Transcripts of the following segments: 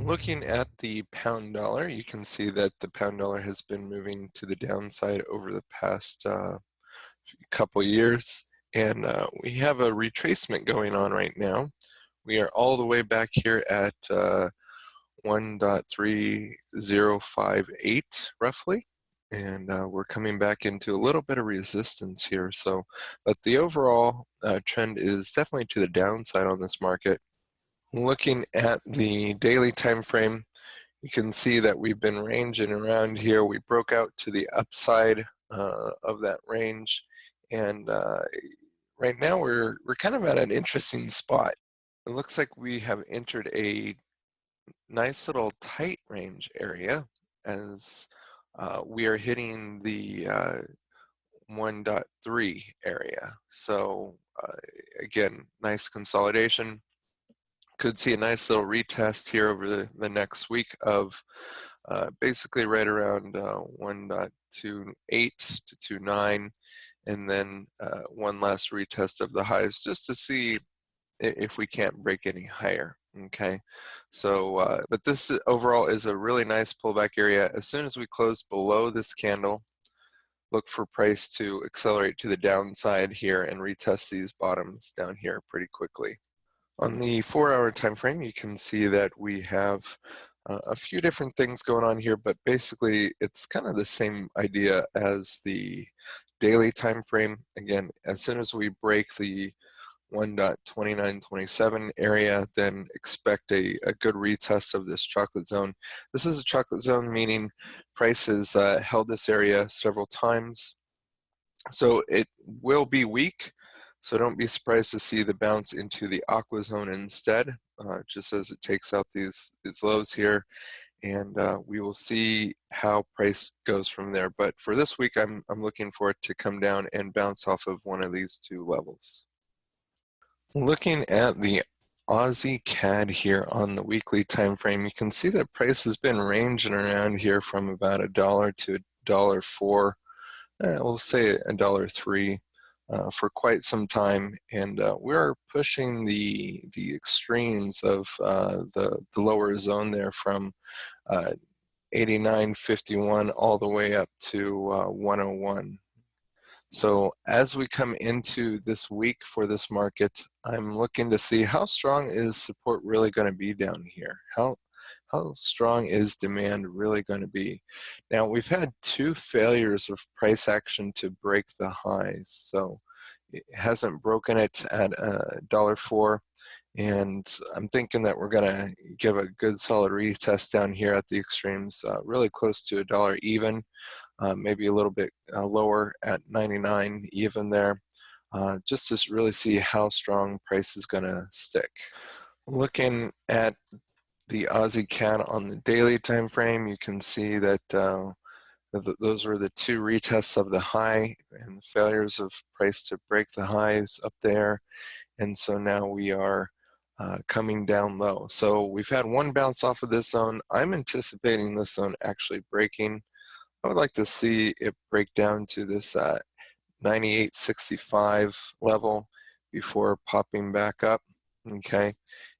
Looking at the pound dollar, you can see that the pound dollar has been moving to the downside over the past couple years, and we have a retracement going on right now. We are all the way back here at 1.3058 roughly, and we're coming back into a little bit of resistance here. So, but the overall trend is definitely to the downside on this market. Looking at the daily time frame, you can see that we've been ranging around here. We broke out to the upside of that range, and right now we're kind of at an interesting spot. It looks like we have entered a nice little tight range area as we are hitting the 1.3 area. So again, nice consolidation. Could see a nice little retest here over the next week of basically right around 1.28 to 2.9, and then one last retest of the highs just to see if we can't break any higher. Okay, so but this overall is a really nice pullback area. As soon as we close below this candle, look for price to accelerate to the downside here and retest these bottoms down here pretty quickly. On the 4-hour time frame, you can see that we have a few different things going on here, but basically it's kind of the same idea as the daily time frame. Again, as soon as we break the 1.2927 area, then expect a good retest of this chocolate zone. This is a chocolate zone, meaning price has held this area several times. So it will be weak, so don't be surprised to see the bounce into the aqua zone instead, just as it takes out these lows here, and we will see how price goes from there. But for this week, I'm looking for it to come down and bounce off of one of these two levels. Looking at the Aussie CAD here on the weekly time frame, you can see that price has been ranging around here from about $1 to $1.04. We'll say $1.03 for quite some time, and we are pushing the extremes of the lower zone there from 89.51 all the way up to 101. So as we come into this week for this market, I'm looking to see how strong is support really going to be down here. How strong is demand really going to be? Now, we've had two failures of price action to break the highs. So it hasn't broken it at $1.04. And I'm thinking that we're going to give a good solid retest down here at the extremes, really close to $1 even, maybe a little bit lower at 99 even there, just to really see how strong price is going to stick. Looking at the Aussie CAD on the daily time frame, you can see that those were the two retests of the high and failures of price to break the highs up there. And so now we are coming down low. So we've had one bounce off of this zone. I'm anticipating this zone actually breaking. I would like to see it break down to this 98.65 level before popping back up, okay?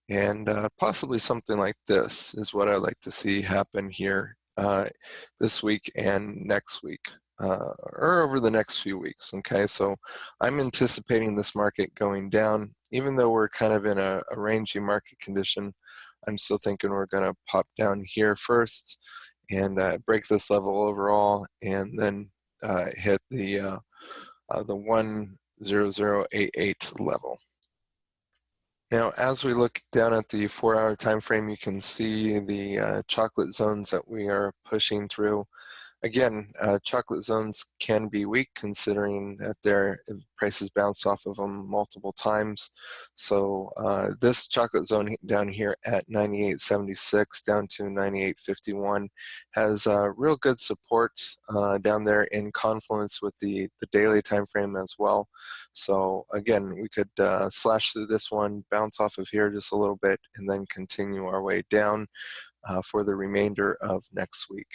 And possibly something like this is what I'd like to see happen here this week and next week, or over the next few weeks, okay? So I'm anticipating this market going down. Even though we're kind of in a rangy market condition, I'm still thinking we're gonna pop down here first and break this level overall, and then hit the 10088 level. Now, as we look down at the 4-hour time frame, you can see the chocolate zones that we are pushing through. Again, chocolate zones can be weak considering that their prices bounce off of them multiple times. So this chocolate zone down here at 98.76 down to 98.51 has real good support down there in confluence with the daily time frame as well. So again, we could slash through this one, bounce off of here just a little bit, and then continue our way down for the remainder of next week.